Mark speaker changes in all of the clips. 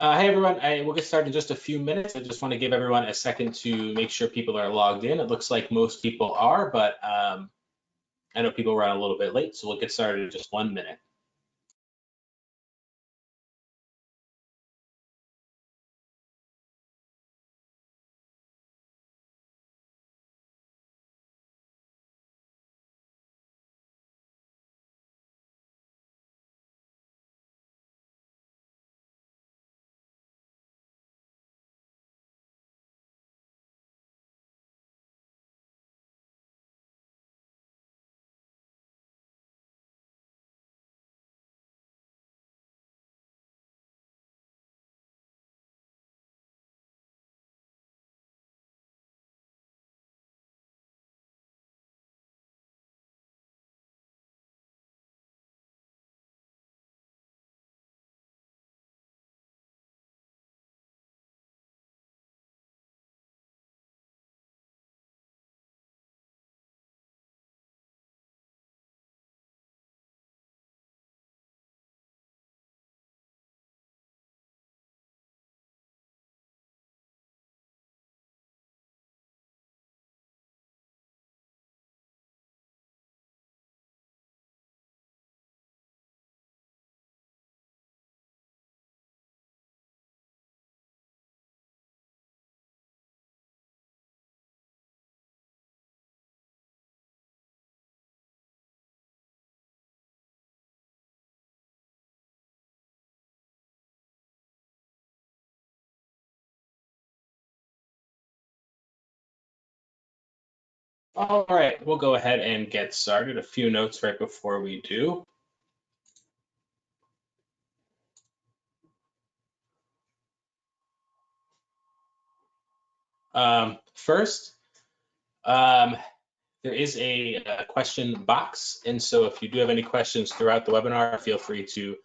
Speaker 1: Hey everyone, we'll get started in just a few minutes. I just want to give everyone a second to make sure people are logged in. It looks like most people are, but I know people run a little bit late, so we'll get started in just 1 minute. All right, we'll go ahead and get started. A few notes right before we do. First, there is a question box, and so if you do have any questions throughout the webinar, feel free to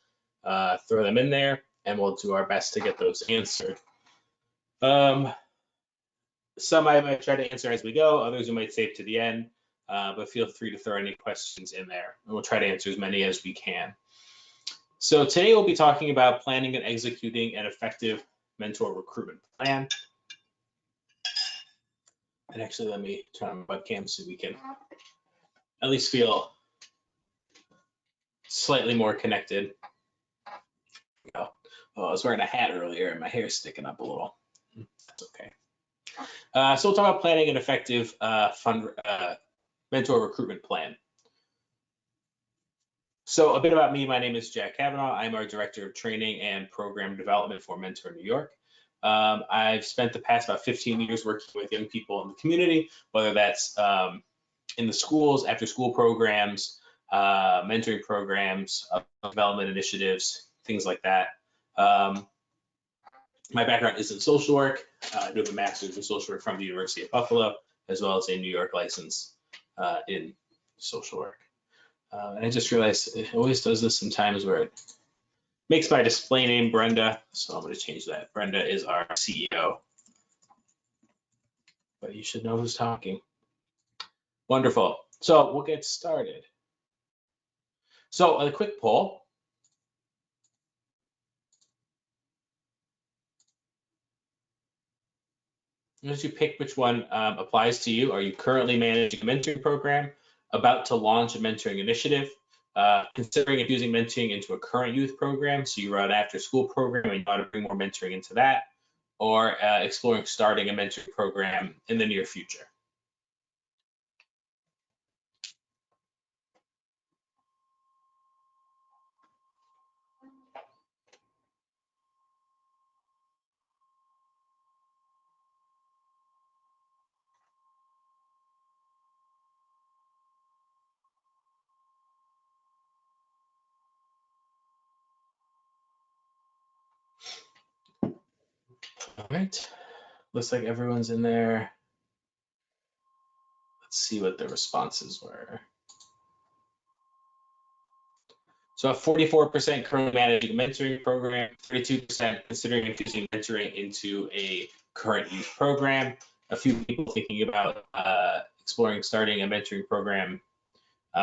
Speaker 1: throw them in there, and we'll do our best to get those answered. Some I might try to answer as we go, others we might save to the end, but feel free to throw any questions in there, and we'll try to answer as many as we can. So today we'll be talking about planning and executing an effective mentor recruitment plan. And actually, let me turn on my webcam so we can at least feel slightly more connected. Oh, I was wearing a hat earlier and my hair's sticking up a little. That's okay. So we'll talk about planning an effective mentor recruitment plan. So a bit about me, my name is Jack Kavanaugh. I'm our Director of Training and Program Development for Mentor New York. I've spent the past about 15 years working with young people in the community, whether that's in the schools, after school programs, mentoring programs, development initiatives, things like that. My background is in social work. I do have a master's in social work from the University of Buffalo, as well as a New York license in social work. And I just realized it always does this sometimes where it makes my display name Brenda, so I'm going to change that. Brenda is our CEO, but you should know who's talking. Wonderful. So we'll get started. So a quick poll. As you pick which one applies to you, are you currently managing a mentoring program, about to launch a mentoring initiative, considering infusing mentoring into a current youth program, so you run an after school program and you want to bring more mentoring into that, or exploring starting a mentoring program in the near future? All right, looks like everyone's in there. Let's see what the responses were. So 44% currently managing a mentoring program, 32% considering infusing mentoring into a current youth program, a few people thinking about exploring starting a mentoring program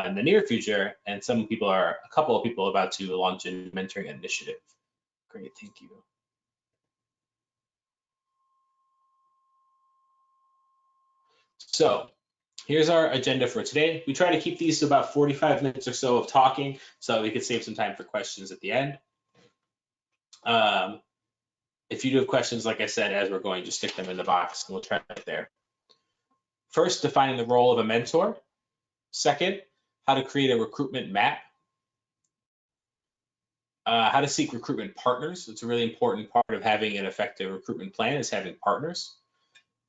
Speaker 1: in the near future, and a couple of people about to launch a mentoring initiative. Great, thank you. So here's our agenda for today. We try to keep these to about 45 minutes or so of talking so we could save some time for questions at the end. If you do have questions, like I said, as we're going, just stick them in the box and we'll try to get there. First, defining the role of a mentor. Second, how to create a recruitment map. How to seek recruitment partners. It's a really important part of having an effective recruitment plan is having partners.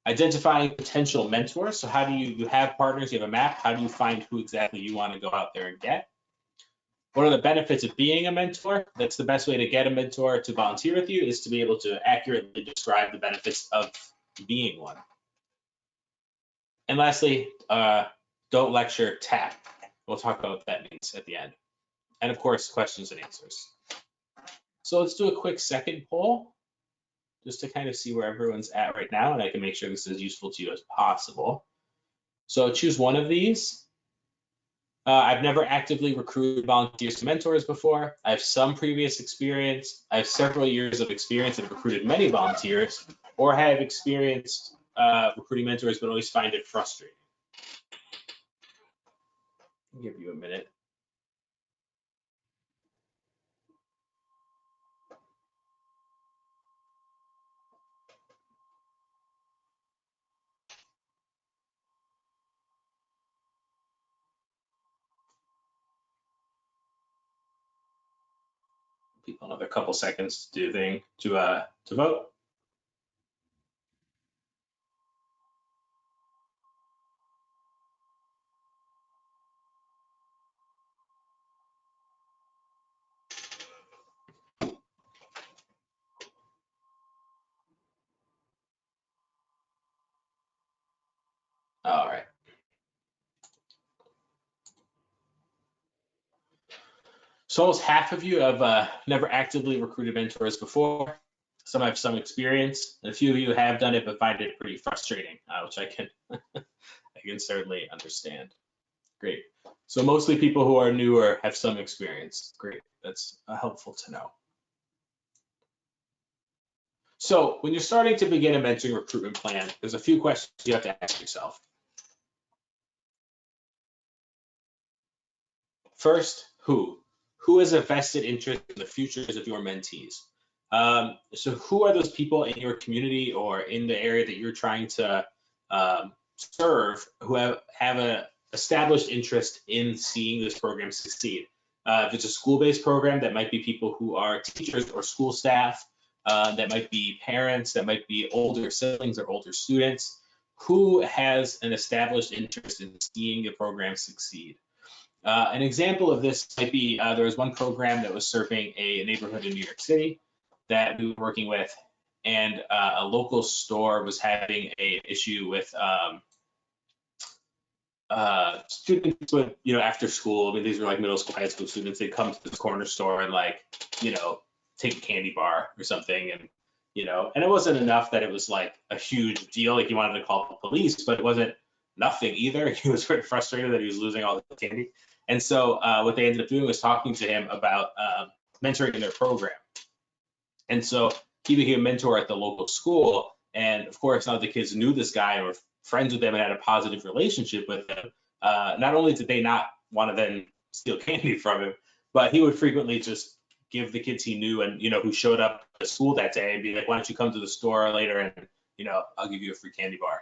Speaker 1: Identifying potential mentors. So how do you have partners, you have a map, how do you find who exactly you want to go out there and get? What are the benefits of being a mentor? That's the best way to get a mentor to volunteer with you is to be able to accurately describe the benefits of being one. And lastly, don't lecture, tap. We'll talk about what that means at the end. And of course, questions and answers. So let's do a quick second poll just to kind of see where everyone's at right now, and I can make sure this is as useful to you as possible. So choose one of these. I've never actively recruited volunteers to mentors before. I have some previous experience. I have several years of experience and have recruited many volunteers, or have experienced recruiting mentors, but always find it frustrating. I'll give you a minute. People another couple seconds to vote. All right. So almost half of you have never actively recruited mentors before. Some have some experience, and a few of you have done it but find it pretty frustrating, which I can I can certainly understand. Great. So mostly people who are new or have some experience. Great. That's helpful to know. So when you're starting to begin a mentoring recruitment plan, there's a few questions you have to ask yourself. First, who? Who has a vested interest in the futures of your mentees? So who are those people in your community or in the area that you're trying to serve who have an established interest in seeing this program succeed? If it's a school-based program, that might be people who are teachers or school staff, that might be parents, that might be older siblings or older students. Who has an established interest in seeing the program succeed? An example of this might be there was one program that was serving a neighborhood in New York City that we were working with, and a local store was having an issue with students would, after school, I mean, these were like middle school, high school students, they'd come to the corner store and take a candy bar or something. And it wasn't enough that it was like a huge deal, like you wanted to call the police, but it wasn't nothing either. He was very frustrated that he was losing all the candy. And so what they ended up doing was talking to him about mentoring in their program. And so he became a mentor at the local school. And of course, now the kids knew this guy or were friends with him and had a positive relationship with him. Not only did they not want to then steal candy from him, but he would frequently just give the kids he knew and, who showed up at school that day and be like, why don't you come to the store later and, I'll give you a free candy bar.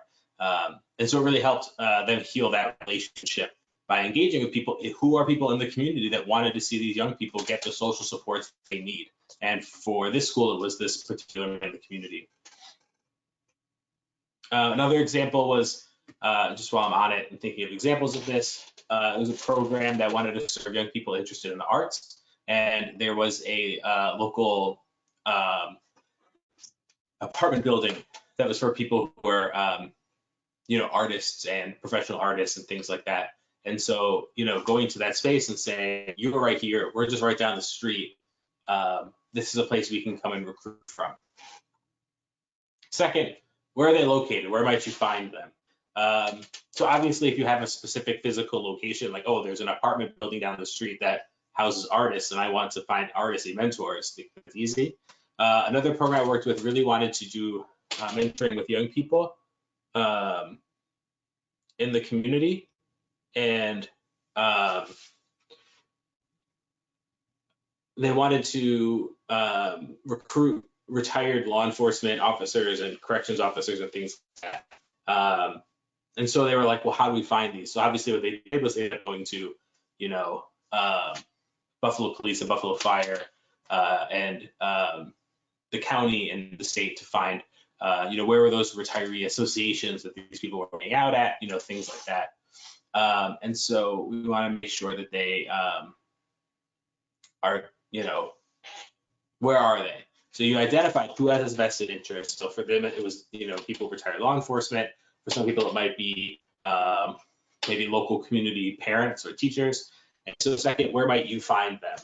Speaker 1: And so it really helped them heal that relationship by engaging with people who are people in the community that wanted to see these young people get the social supports they need. And for this school, it was this particular man in the community. Another example was, just while I'm on it and thinking of examples of this, it was a program that wanted to serve young people interested in the arts. And there was a local apartment building that was for people who were, artists and professional artists and things like that. And so, going to that space and saying, you're right here, we're just right down the street. This is a place we can come and recruit from. Second, where are they located? Where might you find them? So obviously, if you have a specific physical location, like, oh, there's an apartment building down the street that houses artists, and I want to find artists and mentors, it's easy. Another program I worked with really wanted to do mentoring with young people. in the community, and they wanted to recruit retired law enforcement officers and corrections officers and things like that. And so they were like, well, how do we find these? So obviously what they did was they ended up going to, you know, Buffalo Police and Buffalo Fire and the county and the state to find, where were those retiree associations that these people were hanging out at, things like that. And so we want to make sure that they are, where are they? So you identified who has vested interest. So for them, it was, people retired law enforcement. For some people, it might be maybe local community parents or teachers. And so second, where might you find them?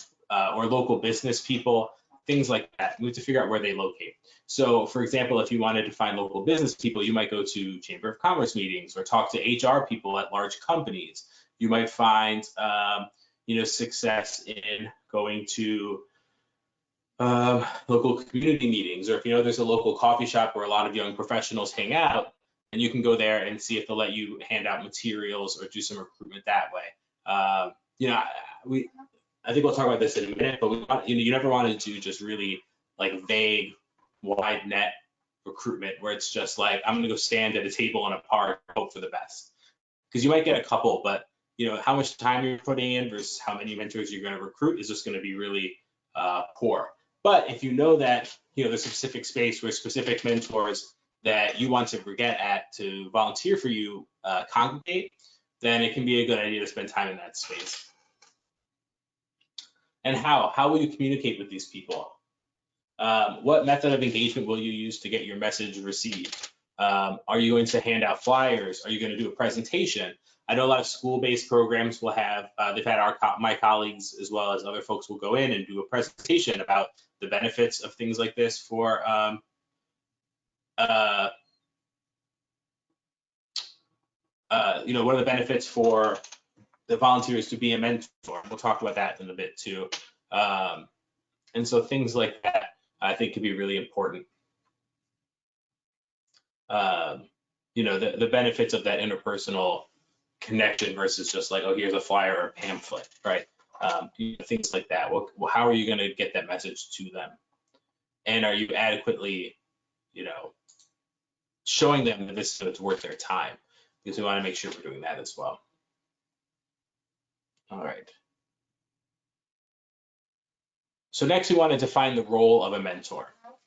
Speaker 1: Or local business people, things like that. We have to figure out where they locate. So for example, if you wanted to find local business people, you might go to Chamber of Commerce meetings or talk to HR people at large companies. You might find, success in going to local community meetings, or if there's a local coffee shop where a lot of young professionals hang out, and you can go there and see if they'll let you hand out materials or do some recruitment that way. I think we'll talk about this in a minute, but you never want to do just really like vague, wide net recruitment where it's just like, I'm going to go stand at a table in a park and hope for the best. Because you might get a couple, but how much time you're putting in versus how many mentors you're going to recruit is just going to be really poor. But if you know that there's a specific space where specific mentors that you want to get at to volunteer for you congregate, then it can be a good idea to spend time in that space. And how will you communicate with these people? What method of engagement will you use to get your message received? Are you going to hand out flyers? Are you going to do a presentation? I know a lot of school-based programs will have, they've had my colleagues as well as other folks will go in and do a presentation about the benefits of things like this for what are the benefits for the volunteers to be a mentor? We'll talk about that in a bit too. And so things like that, I think, could be really important. The benefits of that interpersonal connection versus just like, oh, here's a flyer or a pamphlet, right? Things like that. Well, how are you going to get that message to them? And are you adequately, showing them that this is worth their time? Because we want to make sure we're doing that as well. All right. So next, we want to define the role of a mentor.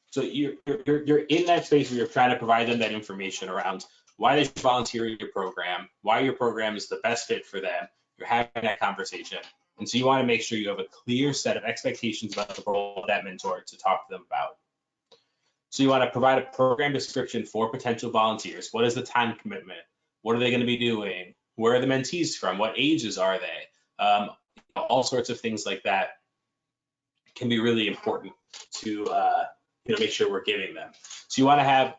Speaker 1: So you're in that space where you're trying to provide them that information around why they should volunteer in your program, why your program is the best fit for them. You're having that conversation. And so you want to make sure you have a clear set of expectations about the role of that mentor to talk to them about. So you want to provide a program description for potential volunteers. What is the time commitment? What are they going to be doing? Where are the mentees from? What ages are they? All sorts of things like that can be really important to make sure we're giving them. So you want to have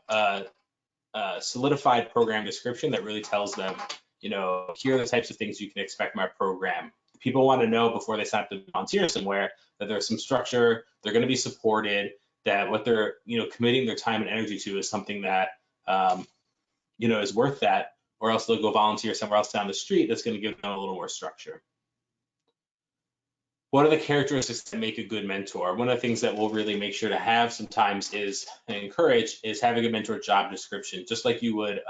Speaker 1: a solidified program description that really tells them, here are the types of things you can expect from our program. People want to know before they sign up to volunteer somewhere that there's some structure, they're going to be supported, that what they're committing their time and energy to is something that is worth that, or else they'll go volunteer somewhere else down the street that's going to give them a little more structure. What are the characteristics that make a good mentor? One of the things that we'll really make sure to have sometimes is, and encourage, is having a mentor job description, just like you would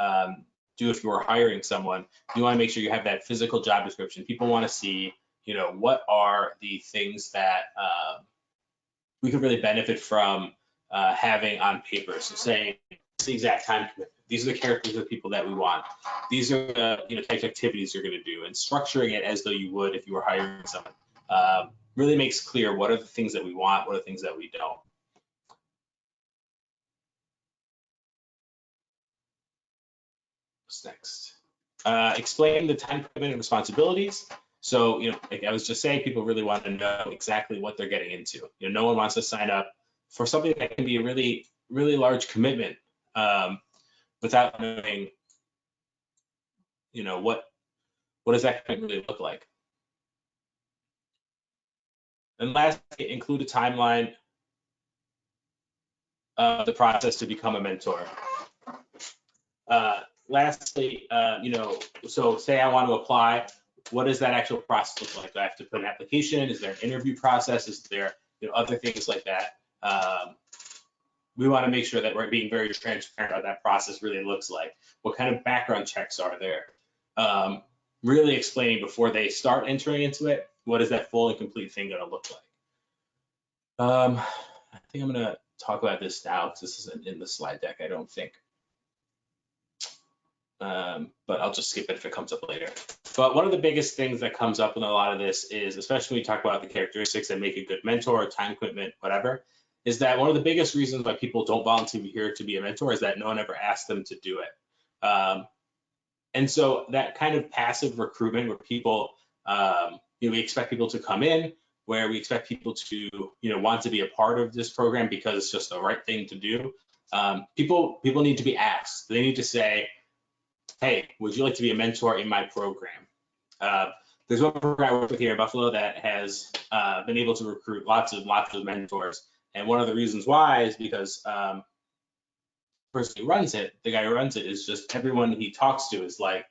Speaker 1: do if you were hiring someone. You want to make sure you have that physical job description. People want to see, what are the things that we could really benefit from having on paper. So saying, it's the exact time commitment. These are the characters of people that we want. These are the types of activities you're going to do, and structuring it as though you would if you were hiring someone. Really makes clear what are the things that we want, what are the things that we don't. What's next? Explain the time commitment and responsibilities. So, like I was just saying, people really want to know exactly what they're getting into. No one wants to sign up for something that can be a really, really large commitment without knowing, what does that commitment really look like? And lastly, include a timeline of the process to become a mentor. lastly, so say I want to apply, what does that actual process look like? Do I have to put an application in? Is there an interview process? Is there other things like that? We want to make sure that we're being very transparent about that process really looks like. What kind of background checks are there? Really explaining before they start entering into it, what is that full and complete thing going to look like? I think I'm going to talk about this now because this isn't in the slide deck, I don't think. But I'll just skip it if it comes up later. But one of the biggest things that comes up in a lot of this is, especially when we talk about the characteristics that make a good mentor, time commitment, whatever, is that one of the biggest reasons why people don't volunteer to be a mentor is that no one ever asked them to do it. And so that kind of passive recruitment where people, we expect people to come in, where we expect people to, want to be a part of this program because it's just the right thing to do. People need to be asked. They need to say, hey, would you like to be a mentor in my program? There's one program I work with here in Buffalo that has been able to recruit lots of mentors. And one of the reasons why is because the person who runs it, the guy who runs it, is just everyone he talks to is like,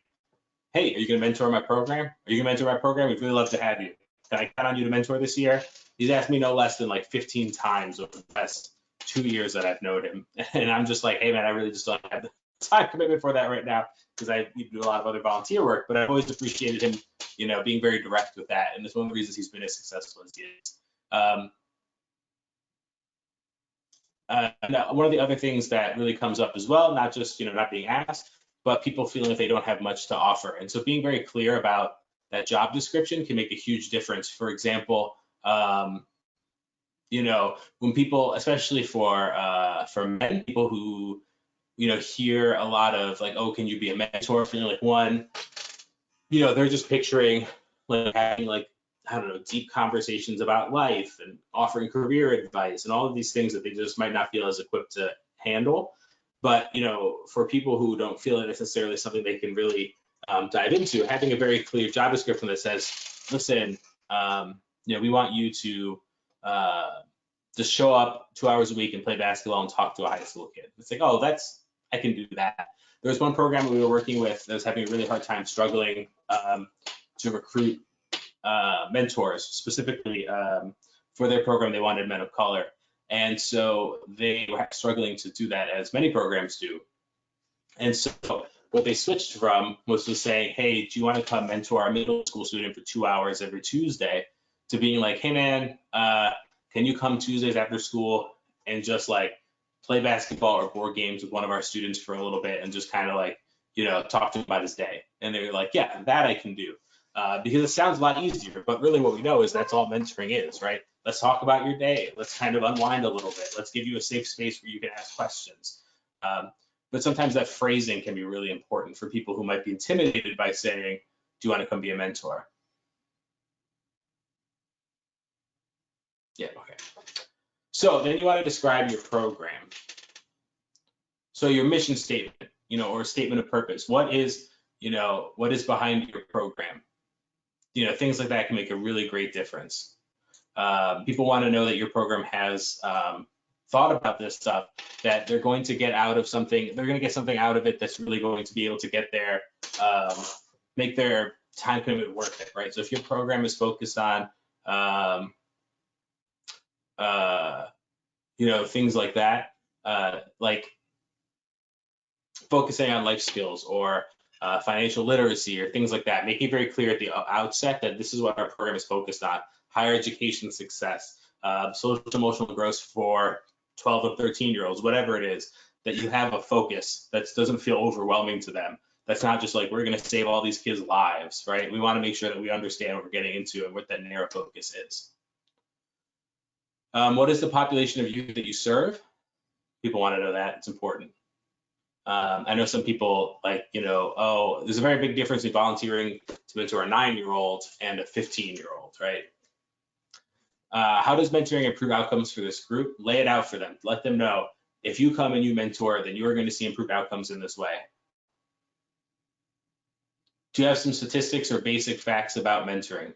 Speaker 1: hey, are you going to mentor my program? Are you going to mentor my program? We'd really love to have you. Can I count on you to mentor this year? He's asked me no less than like 15 times over the past 2 years that I've known him. And I'm just like, hey, man, I really just don't have the time commitment for that right now because I need to do a lot of other volunteer work. But I've always appreciated him, being very direct with that. And it's one of the reasons he's been as successful as he is. One of the other things that really comes up as well, not just not being asked, but people feeling that they don't have much to offer. And so being very clear about that job description can make a huge difference. For example, when people, especially for men, people who hear a lot of like, oh, can you be a mentor? Feeling like one, they're just picturing like having like, I don't know, deep conversations about life and offering career advice and all of these things that they just might not feel as equipped to handle. But, for people who don't feel it necessarily something they can really dive into, having a very clear job description that says, listen, we want you to just show up 2 hours a week and play basketball and talk to a high school kid. It's like, oh, I can do that. There was one program that we were working with that was having a really hard time struggling to recruit mentors, specifically for their program. They wanted men of color. And so they were struggling to do that, as many programs do. And so what they switched from was to saying, hey, do you want to come mentor our middle school student for 2 hours every Tuesday, to being like, hey, man, can you come Tuesdays after school and just like play basketball or board games with one of our students for a little bit and just kind of like, talk to him about his day. And they were like, yeah, that I can do. Because it sounds a lot easier, but really what we know is that's all mentoring is, right? Let's talk about your day. Let's kind of unwind a little bit. Let's give you a safe space where you can ask questions. But sometimes that phrasing can be really important for people who might be intimidated by saying, do you want to come be a mentor? Yeah, okay. So then you want to describe your program. So your mission statement, or statement of purpose. What is behind your program? Things like that can make a really great difference. People want to know that your program has thought about this stuff, that they're going to get out of something, they're going to get something out of it that's really going to be able to get their, make their time commitment worth it, right? So if your program is focused on, things like that, like focusing on life skills or financial literacy or things like that, making it very clear at the outset that this is what our program is focused on: higher education success, social emotional growth for 12 or 13-year-olds, whatever it is, that you have a focus that doesn't feel overwhelming to them. That's not just like, we're going to save all these kids' lives, right? We want to make sure that we understand what we're getting into and what that narrow focus is. What is the population of youth that you serve? People want to know that. It's important. I know some people like, oh, there's a very big difference in volunteering to mentor a 9-year-old and a 15-year-old, right? How does mentoring improve outcomes for this group? Lay it out for them. Let them know, if you come and you mentor, then you are going to see improved outcomes in this way. Do you have some statistics or basic facts about mentoring?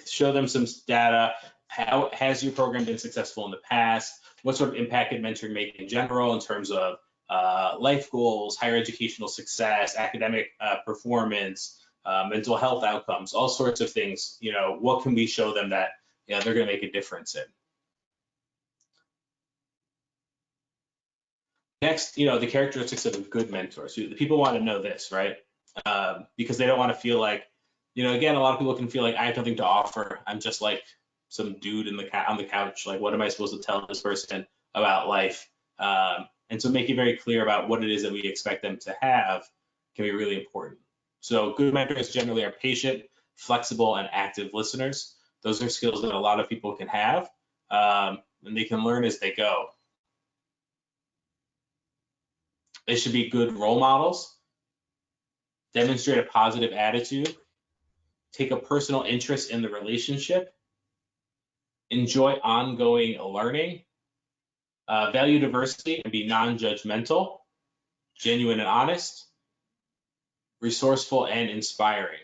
Speaker 1: Show them some data. How has your program been successful in the past? What sort of impact did mentoring make in general in terms of life goals, higher educational success, academic performance, mental health outcomes, all sorts of things. What can we show them that they're going to make a difference in? Next, the characteristics of a good mentor. So the people want to know this, right? Because they don't want to feel like, again, a lot of people can feel like I have nothing to offer. I'm just like some dude on the couch. Like, what am I supposed to tell this person about life? And so making very clear about what it is that we expect them to have can be really important. So good mentors generally are patient, flexible, and active listeners. Those are skills that a lot of people can have, and they can learn as they go. They should be good role models, demonstrate a positive attitude, take a personal interest in the relationship, enjoy ongoing learning, value diversity and be non-judgmental, genuine and honest, resourceful and inspiring.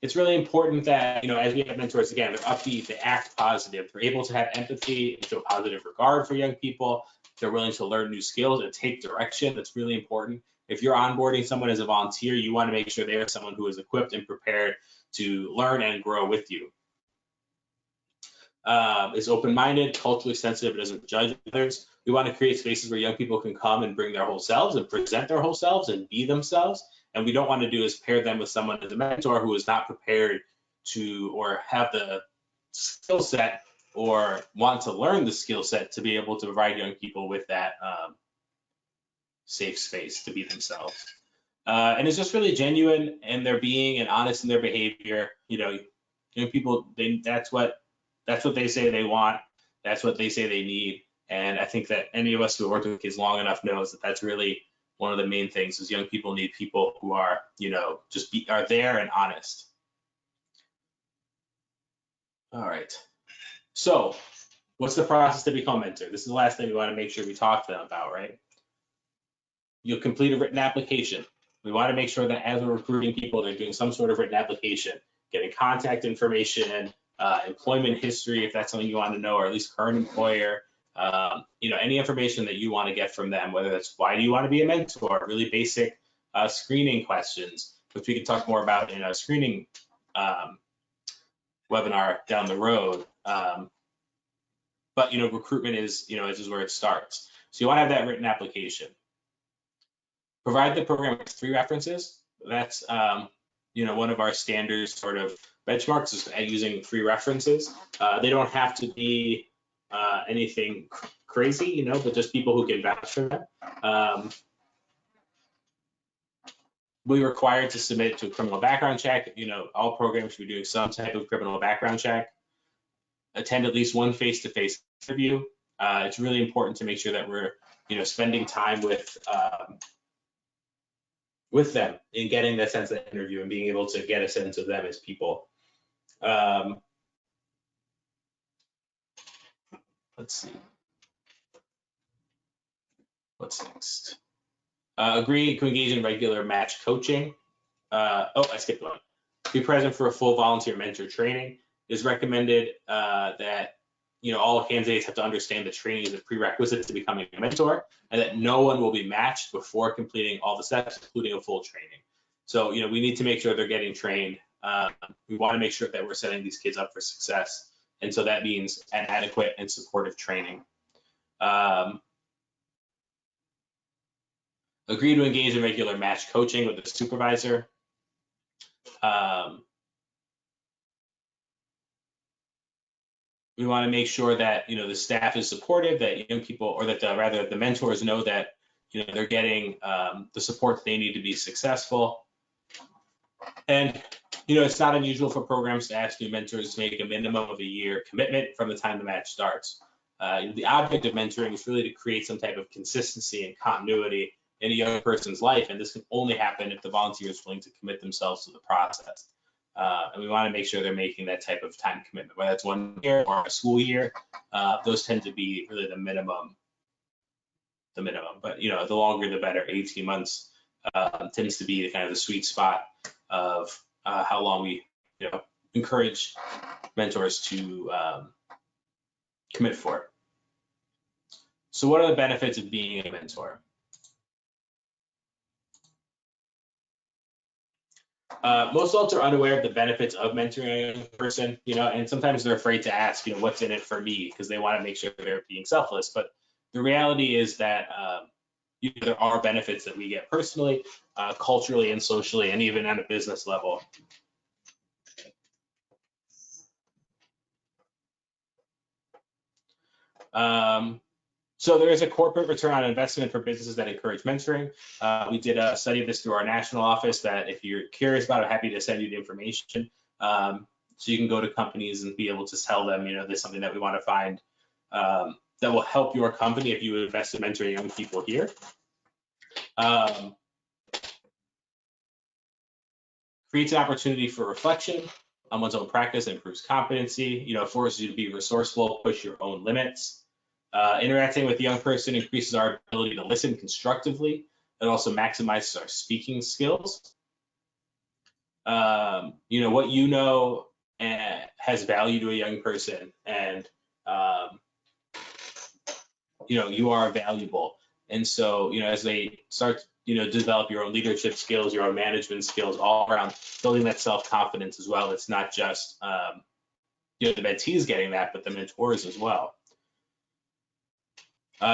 Speaker 1: It's really important that, as we have mentors, again, they're upbeat, they act positive, they're able to have empathy and show positive regard for young people, they're willing to learn new skills and take direction. That's really important. If you're onboarding someone as a volunteer, you want to make sure they are someone who is equipped and prepared to learn and grow with you. Is open-minded, culturally sensitive, doesn't judge others. We want to create spaces where young people can come and bring their whole selves and present their whole selves and be themselves. And we don't want to do is pair them with someone as a mentor who is not prepared to or have the skill set or want to learn the skill set to be able to provide young people with that safe space to be themselves. And it's just really genuine in their being and honest in their behavior. Young people, that's what they say they want. That's what they say they need. And I think that any of us who have worked with kids long enough knows that that's really one of the main things is young people need people who are, are there and honest. All right. So what's the process to become a mentor? This is the last thing we want to make sure we talk to them about, right? You'll complete a written application. We want to make sure that as we're recruiting people, they're doing some sort of written application, getting contact information, employment history, if that's something you want to know, or at least current employer, any information that you want to get from them, whether that's why do you want to be a mentor, really basic screening questions, which we can talk more about in a screening webinar down the road. But recruitment is, this is where it starts. So you want to have that written application. Provide the program with 3 references. That's one of our standard sort of benchmarks is using 3 references. They don't have to be anything crazy, but just people who can vouch for them. We're required to submit to a criminal background check. All programs should be doing some type of criminal background check. Attend at least one face-to-face interview. It's really important to make sure that we're, spending time with them and getting that sense of the interview and being able to get a sense of them as people. Let's see. What's next? Agree to engage in regular match coaching. I skipped one. Be present for a full volunteer mentor training. It is recommended that all candidates have to understand that training is a prerequisite to becoming a mentor, and that no one will be matched before completing all the steps, including a full training. So we need to make sure they're getting trained. We want to make sure that we're setting these kids up for success, and so that means an adequate and supportive training. Agree to engage in regular match coaching with the supervisor. We want to make sure that the staff is supportive, that young people, or that rather the mentors know that they're getting the support that they need to be successful. And it's not unusual for programs to ask new mentors to make a minimum of a year commitment from the time the match starts. The object of mentoring is really to create some type of consistency and continuity in a young person's life, and this can only happen if the volunteer is willing to commit themselves to the process. And we want to make sure they're making that type of time commitment, whether it's 1 year or a school year. Those tend to be really the minimum. But the longer the better. 18 months tends to be the kind of the sweet spot of how long we encourage mentors to commit for. So what are the benefits of being a mentor? Most adults are unaware of the benefits of mentoring a young person, and sometimes they're afraid to ask, what's in it for me, because they want to make sure they're being selfless. But the reality is that there are benefits that we get personally, culturally, and socially, and even at a business level. So there is a corporate return on investment for businesses that encourage mentoring. We did a study of this through our national office that if you're curious about it, I'm happy to send you the information. So you can go to companies and be able to tell them, there's something that we want to find that will help your company if you invest in mentoring young people here. Creates an opportunity for reflection on one's own practice, improves competency, forces you to be resourceful, push your own limits. Interacting with the young person increases our ability to listen constructively. It also maximizes our speaking skills. What has value to a young person, and you are valuable. And so, as they start, develop your own leadership skills, your own management skills, all around building that self-confidence as well. It's not just, the mentees getting that, but the mentors as well.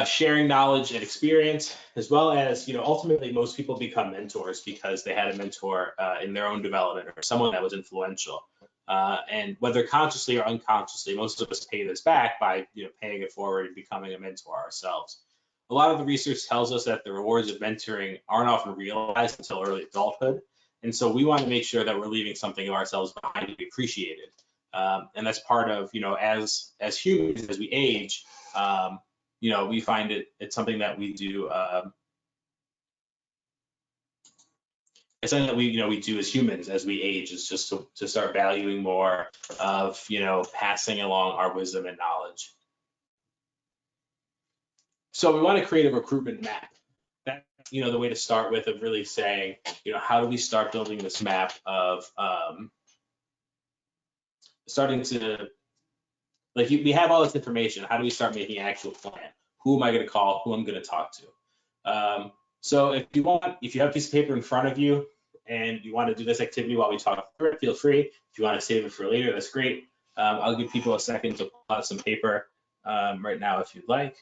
Speaker 1: Sharing knowledge and experience, as well as, ultimately most people become mentors because they had a mentor in their own development or someone that was influential. And whether consciously or unconsciously, most of us pay this back by paying it forward and becoming a mentor ourselves. A lot of the research tells us that the rewards of mentoring aren't often realized until early adulthood. And so we want to make sure that we're leaving something of ourselves behind to be appreciated. And that's part of, as humans, as we age, we find it's something that we do. It's something that we do as humans as we age, is just to start valuing more of, passing along our wisdom and knowledge. So we want to create a recruitment map. That's, the way to start with, of really saying, how do we start building this map of starting to, like, we have all this information. How do we start making an actual plan? Who am I going to call? Who I'm going to talk to? So if you have a piece of paper in front of you and you want to do this activity while we talk through it, feel free. If you want to save it for later, that's great. I'll give people a second to pull out some paper right now if you'd like.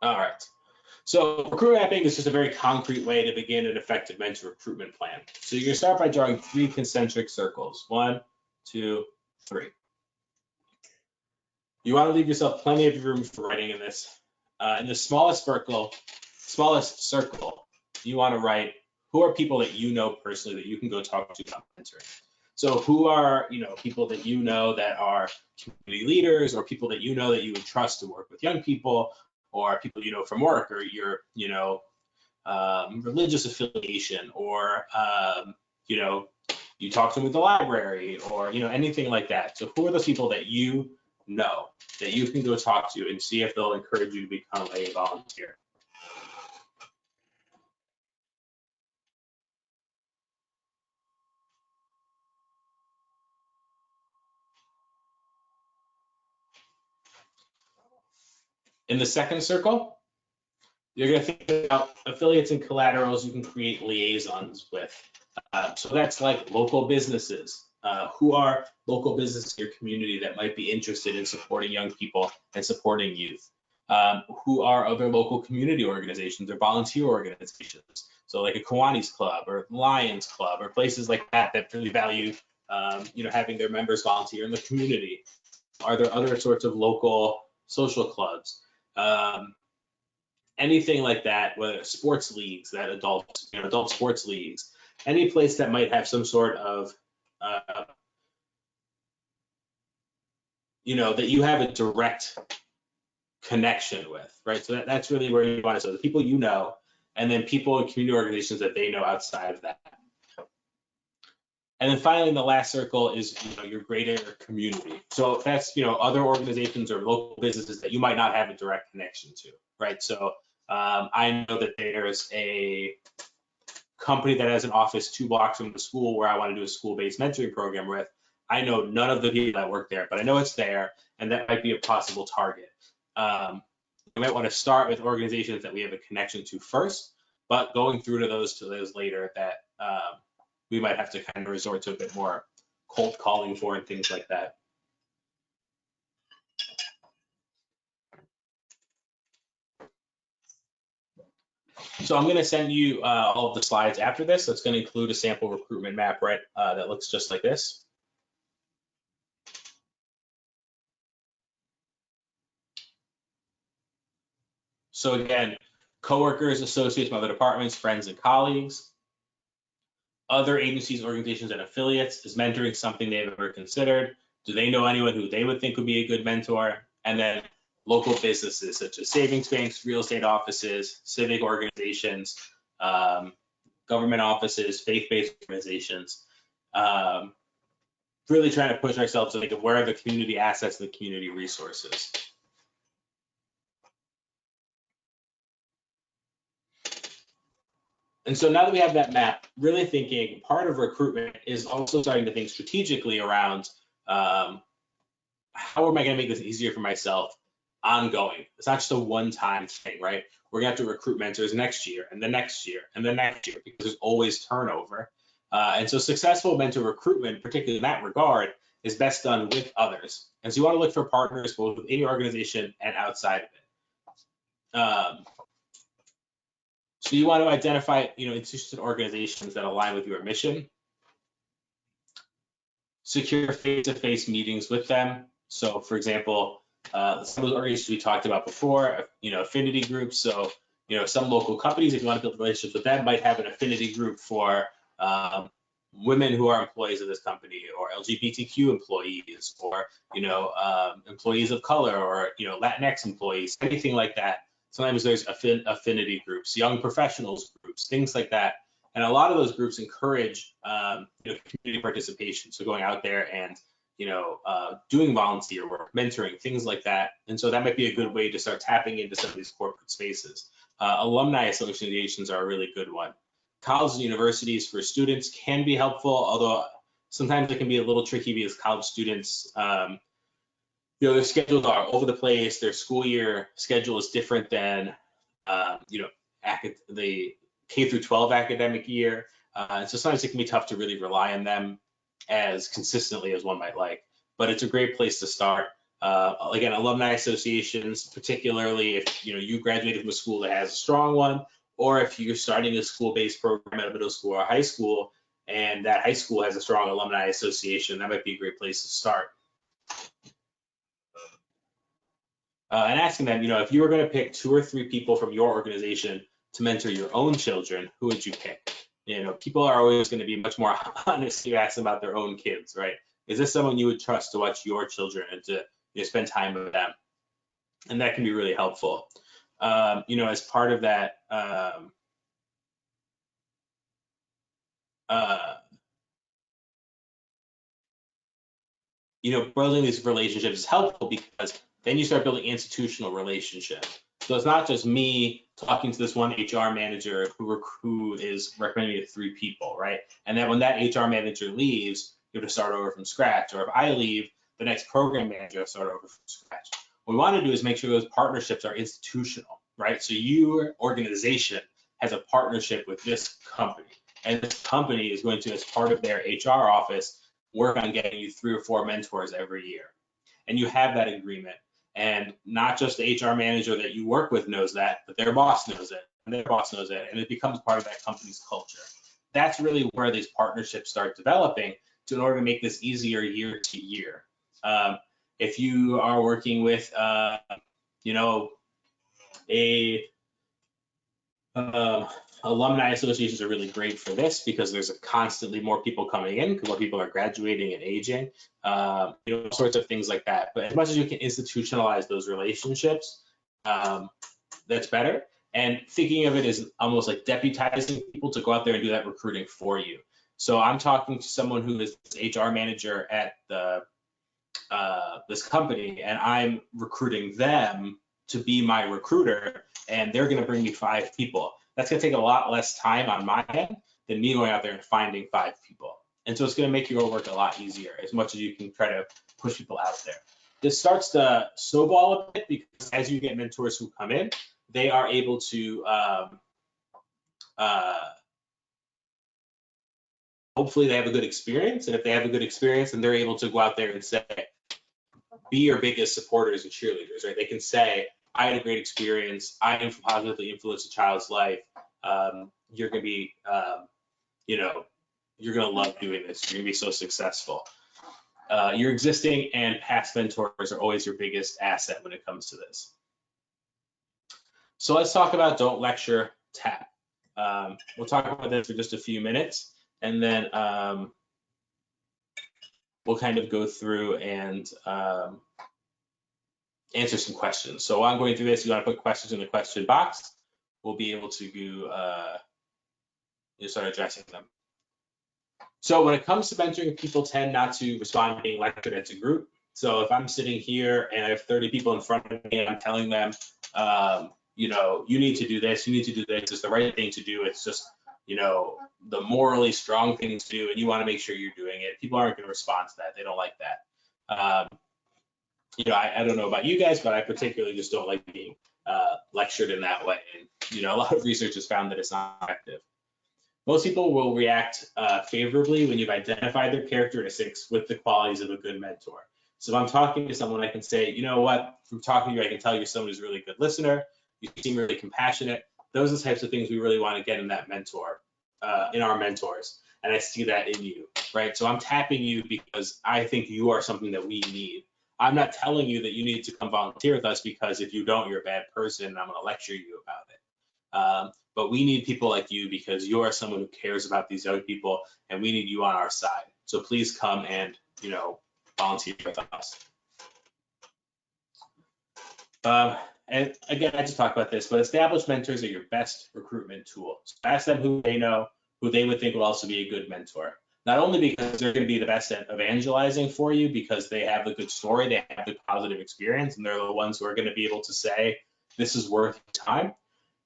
Speaker 1: All right. So recruitment mapping is just a very concrete way to begin an effective mentor recruitment plan. So you're going to start by drawing 3 concentric circles. 1, 2, 3. You want to leave yourself plenty of room for writing in this. In the smallest circle, you want to write who are people that you know personally that you can go talk to about mentoring. So who are people that that are community leaders, or people that that you would trust to work with young people, or people from work, or your religious affiliation, or you talk to them at the library, or anything like that. So who are those people that that you can go talk to and see if they'll encourage you to become a volunteer? In the second circle, you're going to think about affiliates and collaterals you can create liaisons with. So that's like local businesses. Who are local businesses in your community that might be interested in supporting young people and supporting youth? Who are other local community organizations or volunteer organizations? So like a Kiwanis Club or Lions Club, or places like that really value having their members volunteer in the community. Are there other sorts of local social clubs? Anything like that, whether it's sports leagues, that adult sports leagues, any place that might have some sort of that you have a direct connection with, right? So that's really where you want to. So the people and then people in community organizations that they know outside of that. And then finally, the last circle is your greater community. So that's other organizations or local businesses that you might not have a direct connection to, right? So I know that there's a company that has an office 2 blocks from the school where I want to do a school-based mentoring program with. I know none of the people that work there, but I know it's there, and that might be a possible target. We might want to start with organizations that we have a connection to first, but going through to those later that we might have to kind of resort to a bit more cold calling for and things like that. So I'm going to send you all of the slides after this. That's going to include a sample recruitment map, right? That looks just like this. So again, coworkers, associates from other departments, friends, and colleagues. Other agencies, organizations, and affiliates. Is mentoring something they've ever considered? Do they know anyone who they would think would be a good mentor? And then local businesses such as savings banks, real estate offices, civic organizations, government offices, faith-based organizations. Really trying to push ourselves to think of where are the community assets and the community resources. And so now that we have that map, really thinking part of recruitment is also starting to think strategically around how am I going to make this easier for myself ongoing? It's not just a one-time thing, right? We're going to have to recruit mentors next year and the next year and the next year because there's always turnover. And so successful mentor recruitment, particularly in that regard, is best done with others. And so you want to look for partners both within your organization and outside of it. So you want to identify, institutions and organizations that align with your mission. Secure face-to-face meetings with them. So, for example, some of those organizations we talked about before, affinity groups. So, some local companies, if you want to build relationships with them, might have an affinity group for women who are employees of this company, or LGBTQ employees, or employees of color, or Latinx employees, anything like that. Sometimes there's affinity groups, young professionals groups, things like that. And a lot of those groups encourage community participation. So going out there and doing volunteer work, mentoring, things like that. And so that might be a good way to start tapping into some of these corporate spaces. Alumni associations are a really good one. Colleges and universities for students can be helpful, although sometimes it can be a little tricky because college students, their schedules are over the place. Their school year schedule is different than, the K through 12 academic year. And so sometimes it can be tough to really rely on them as consistently as one might like, but it's a great place to start. Again, alumni associations, particularly if you graduated from a school that has a strong one, or if you're starting a school-based program at a middle school or high school, and that high school has a strong alumni association, that might be a great place to start. And asking them, if you were going to pick 2 or 3 people from your organization to mentor your own children, who would you pick? People are always going to be much more honest if you ask them about their own kids, right? Is this someone you would trust to watch your children and to spend time with them? And that can be really helpful. As part of that, building these relationships is helpful because then you start building institutional relationships. So it's not just me talking to this one HR manager who is recommending me to 3 people, right? And then when that HR manager leaves, you have to start over from scratch. Or if I leave, the next program manager will start over from scratch. What we want to do is make sure those partnerships are institutional, right? So your organization has a partnership with this company, and this company is going to, as part of their HR office, work on getting you 3 or 4 mentors every year. And you have that agreement. And not just the HR manager that you work with knows that, but their boss knows it, and their boss knows it, and it becomes part of that company's culture. That's really where these partnerships start developing in order to make this easier year to year. If you are working with, alumni associations are really great for this because there's constantly more people coming in because more people are graduating and aging, all sorts of things like that. But as much as you can institutionalize those relationships, that's better. And thinking of it as almost like deputizing people to go out there and do that recruiting for you. So I'm talking to someone who is HR manager at this company, and I'm recruiting them to be my recruiter, and they're going to bring me 5 people. That's going to take a lot less time on my end than me going out there and finding 5 people. And so it's going to make your work a lot easier, as much as you can try to push people out there. This starts to snowball a bit, because as you get mentors who come in, they are able to hopefully they have a good experience. And if they have a good experience, then they're able to go out there and say, be your biggest supporters and cheerleaders, right? They can say, I had a great experience. I positively influenced a child's life. You're going to be, you're going to love doing this. You're going to be so successful. Your existing and past mentors are always your biggest asset when it comes to this. So let's talk about don't lecture, tap. We'll talk about this for just a few minutes, and then we'll kind of go through and answer some questions. So while I'm going through this, you want to put questions in the question box. We'll be able to start addressing them. So when it comes to mentoring, people tend not to respond to being lectured as a group. So if I'm sitting here and I have 30 people in front of me and I'm telling them, you need to do this, you need to do this, it's the right thing to do, it's just, the morally strong thing to do, and you want to make sure you're doing it, people aren't going to respond to that. They don't like that. I don't know about you guys, but I particularly just don't like being lectured in that way. And, a lot of research has found that it's not effective. Most people will react favorably when you've identified their characteristics with the qualities of a good mentor. So if I'm talking to someone, I can say, you know what, from talking to you, I can tell you're someone who's a really good listener, you seem really compassionate. Those are the types of things we really want to get in that mentor, in our mentors. And I see that in you, right? So I'm tapping you because I think you are something that we need. I'm not telling you that you need to come volunteer with us, because if you don't, you're a bad person and I'm going to lecture you about it. But we need people like you because you are someone who cares about these young people, and we need you on our side. So please come and, volunteer with us. And again, I just talked about this, but established mentors are your best recruitment tool. So ask them who they know, who they would think would also be a good mentor. Not only because they're going to be the best at evangelizing for you, because they have a good story, they have a positive experience, and they're the ones who are going to be able to say, this is worth time,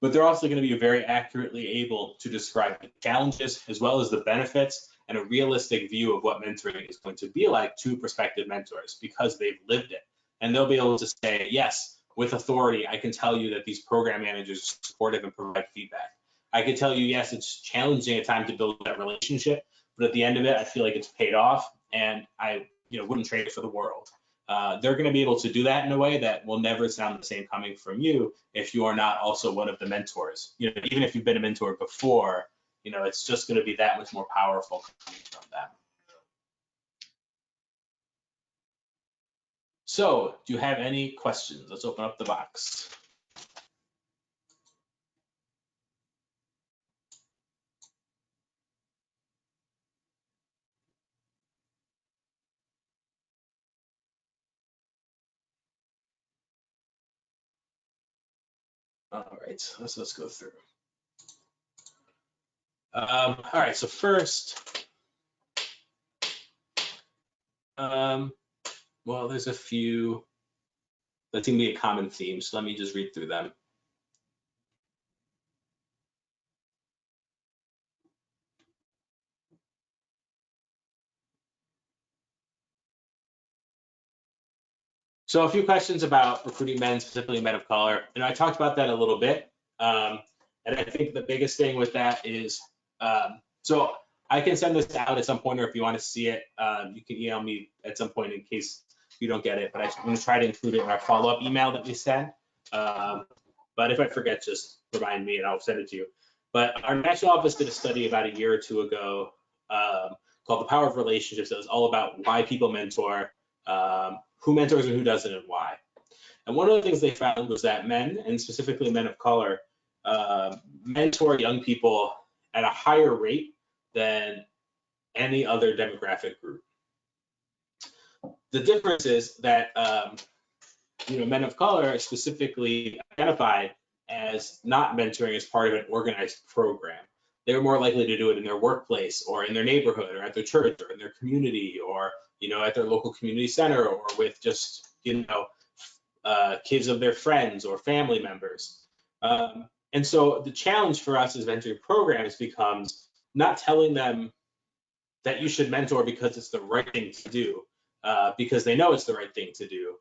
Speaker 1: but they're also going to be very accurately able to describe the challenges as well as the benefits and a realistic view of what mentoring is going to be like to prospective mentors, because they've lived it. And they'll be able to say, yes, with authority, I can tell you that these program managers are supportive and provide feedback. I can tell you, yes, it's challenging at times to build that relationship, but at the end of it, I feel like it's paid off, and I wouldn't trade it for the world. They're going to be able to do that in a way that will never sound the same coming from you if you are not also one of the mentors. Even if you've been a mentor before, it's just going to be that much more powerful coming from them. So, do you have any questions? Let's open up the box. All right, so let's go through. All right, so first, well, there's a few that seem to be a common theme, so let me just read through them. So a few questions about recruiting men, specifically men of color. I talked about that a little bit. And I think the biggest thing with that is, so I can send this out at some point, or if you want to see it, you can email me at some point in case you don't get it. But I'm going to try to include it in our follow-up email that we send. But if I forget, just remind me and I'll send it to you. But our national office did a study about a year or two ago called The Power of Relationships. That was all about why people mentor, who mentors and who doesn't, and why. And one of the things they found was that men, and specifically men of color, mentor young people at a higher rate than any other demographic group. The difference is that men of color are specifically identified as not mentoring as part of an organized program. They're more likely to do it in their workplace or in their neighborhood or at their church or in their community or at their local community center or with just kids of their friends or family members. And so the challenge for us as mentoring programs becomes not telling them that you should mentor because it's the right thing to do, because they know it's the right thing to do,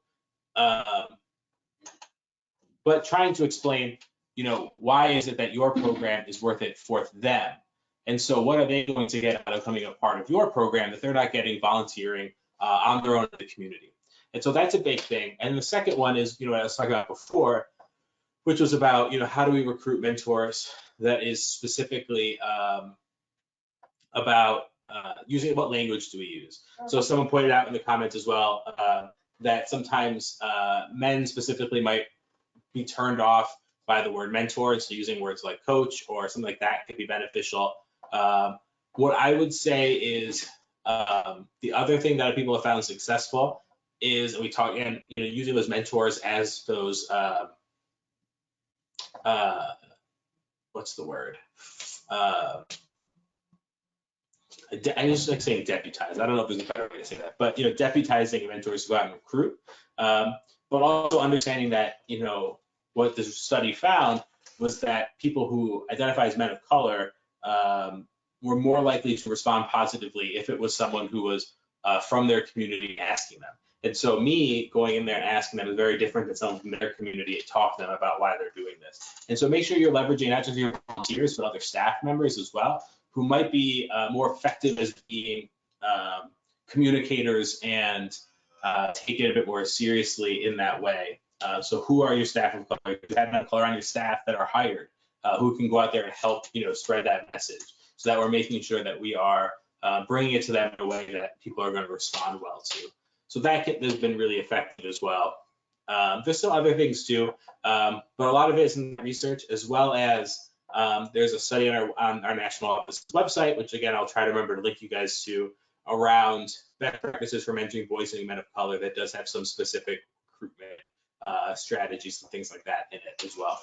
Speaker 1: but trying to explain, why is it that your program is worth it for them? And so what are they going to get out of becoming a part of your program that they're not getting volunteering on their own in the community? And so that's a big thing. And the second one is, what I was talking about before, which was about, how do we recruit mentors? That is specifically about using what language do we use. So someone pointed out in the comments as well that sometimes men specifically might be turned off by the word mentor, and so using words like coach or something like that could be beneficial. What I would say is the other thing that people have found successful is, and we talk again, using those mentors as those what's the word? I just like saying deputize. I don't know if there's a better way to say that, but deputizing mentors to go out and recruit, but also understanding that what the study found was that people who identify as men of color were more likely to respond positively if it was someone who was from their community asking them. And so me going in there and asking them is very different than someone from their community to talk to them about why they're doing this. And so make sure you're leveraging not just your volunteers, but other staff members as well, who might be more effective as being communicators and take it a bit more seriously in that way. So who are your staff of color? You have men of color on your staff that are hired, who can go out there and help spread that message, so that we're making sure that we are bringing it to them in a way that people are going to respond well to. So that has been really effective as well. There's some other things too, but a lot of it is in research, as well as there's a study on our national office website, which again, I'll try to remember to link you guys to, around best practices for mentoring boys and men of color, that does have some specific recruitment strategies and things like that in it as well.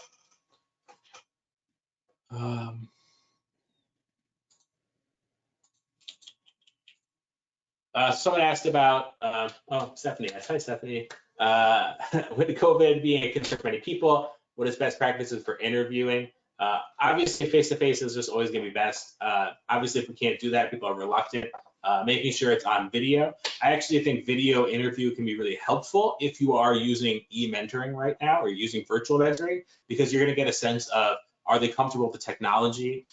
Speaker 1: Someone asked about, Stephanie, hi Stephanie, with the COVID being a concern for many people, what is best practices for interviewing? Obviously, face-to-face is just always going to be best. Obviously, if we can't do that, people are reluctant. Making sure it's on video. I actually think video interview can be really helpful if you are using e-mentoring right now or using virtual mentoring, because you're going to get a sense of, are they comfortable with the technology?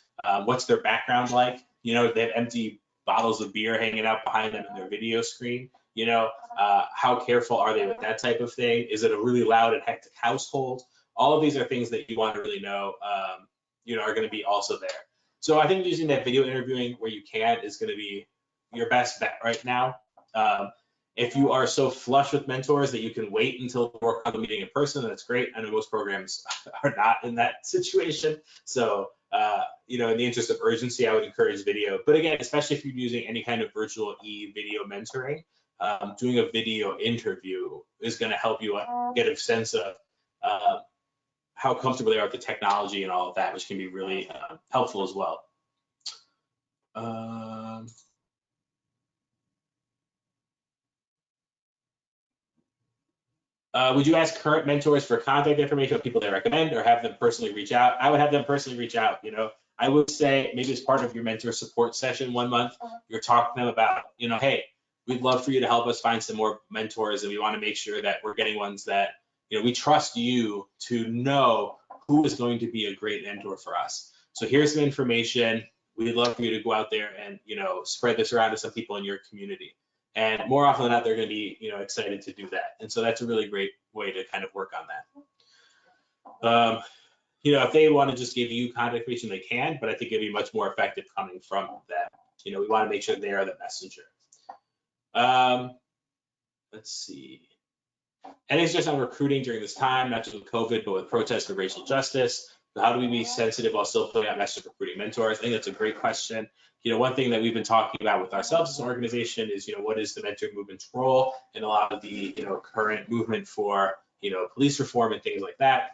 Speaker 1: What's their background like? They have empty bottles of beer hanging out behind them in their video screen. How careful are they with that type of thing? Is it a really loud and hectic household? All of these are things that you want to really know, are going to be also there. So I think using that video interviewing where you can is going to be your best bet right now. If you are so flush with mentors that you can wait until you work on the meeting in person, that's great. I know most programs are not in that situation. So, in the interest of urgency, I would encourage video. But again, especially if you're using any kind of virtual video mentoring, doing a video interview is going to help you get a sense of how comfortable they are with the technology and all of that, which can be really helpful as well. Would you ask current mentors for contact information of people they recommend, or have them personally reach out? I would have them personally reach out. I would say maybe as part of your mentor support session 1 month, you're talking to them about, hey, we'd love for you to help us find some more mentors, and we want to make sure that we're getting ones that, we trust you to know who is going to be a great mentor for us. So here's some information. We'd love for you to go out there and, spread this around to some people in your community. And more often than not, they're going to be, excited to do that. And so that's a really great way to kind of work on that. If they want to just give you contact information, they can, but I think it'd be much more effective coming from them. We want to make sure they are the messenger. Let's see. And it's just on recruiting during this time, not just with COVID, but with protests for racial justice. So how do we be sensitive while still putting out messages recruiting mentors? I think that's a great question. One thing that we've been talking about with ourselves as an organization is, what is the mentoring movement's role in a lot of the, current movement for, police reform and things like that.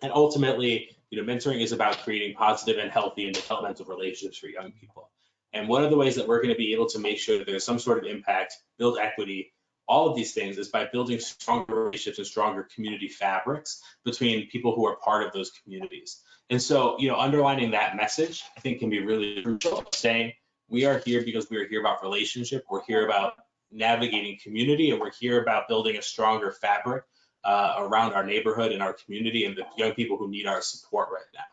Speaker 1: And ultimately, mentoring is about creating positive and healthy and developmental relationships for young people. And one of the ways that we're going to be able to make sure that there's some sort of impact, build equity, all of these things is by building stronger relationships and stronger community fabrics between people who are part of those communities. And so, underlining that message, I think, can be really crucial. Saying we are here because we are here about relationship, we're here about navigating community, and we're here about building a stronger fabric around our neighborhood and our community and the young people who need our support right now.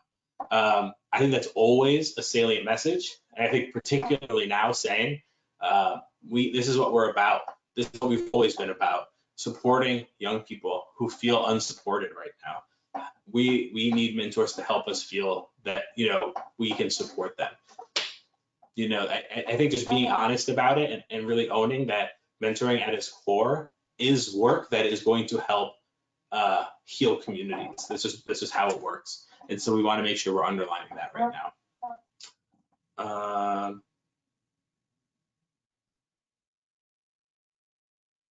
Speaker 1: I think that's always a salient message. And I think particularly now saying, this is what we're about. This is what we've always been about, supporting young people who feel unsupported right now. We need mentors to help us feel that, we can support them. I think just being honest about it and really owning that mentoring at its core is work that is going to help heal communities. This is how it works. And so we want to make sure we're underlining that right now.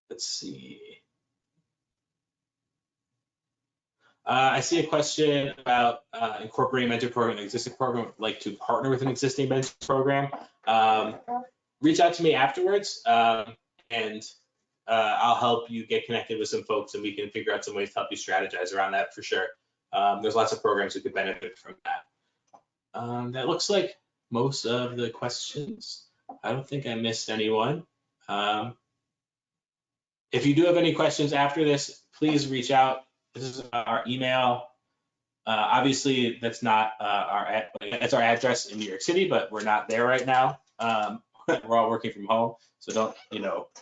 Speaker 1: Let's see. I see a question about incorporating mentor program in an existing program. I'd like to partner with an existing mentor program. Reach out to me afterwards, and I'll help you get connected with some folks, and we can figure out some ways to help you strategize around that for sure. There's lots of programs who could benefit from that. That looks like most of the questions. I don't think I missed anyone. If you do have any questions after this, please reach out. This is our email. Obviously, that's not that's our address in New York City, but we're not there right now. We're all working from home, so don't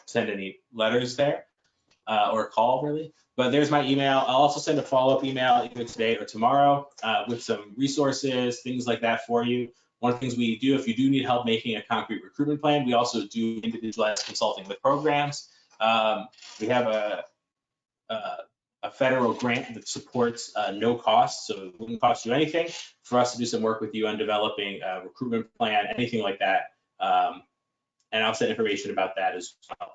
Speaker 1: send any letters there or call really. But there's my email. I'll also send a follow-up email either today or tomorrow with some resources, things like that for you. One of the things we do, if you do need help making a concrete recruitment plan, we also do individualized consulting with programs. We have a federal grant that supports no cost, so it wouldn't cost you anything for us to do some work with you on developing a recruitment plan, anything like that. And I'll send information about that as well.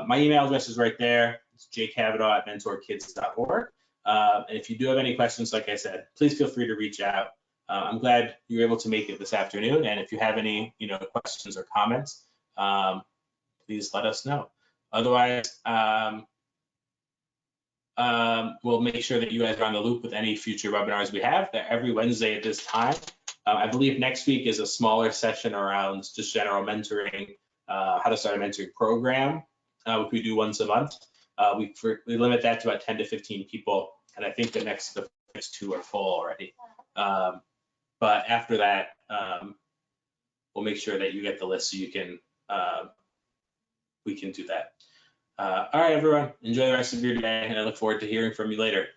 Speaker 1: My email address is right there. It's jcavanaugh@mentorkids.org. And if you do have any questions, like I said, please feel free to reach out. I'm glad you were able to make it this afternoon. And if you have any, questions or comments, please let us know. Otherwise, we'll make sure that you guys are on the loop with any future webinars we have. They're every Wednesday at this time. I believe next week is a smaller session around just general mentoring, how to start a mentoring program, which we do once a month. We limit that to about 10 to 15 people, and I think the next two are full already. But after that, we'll make sure that you get the list so you can we can do that. All right, everyone, enjoy the rest of your day, and I look forward to hearing from you later.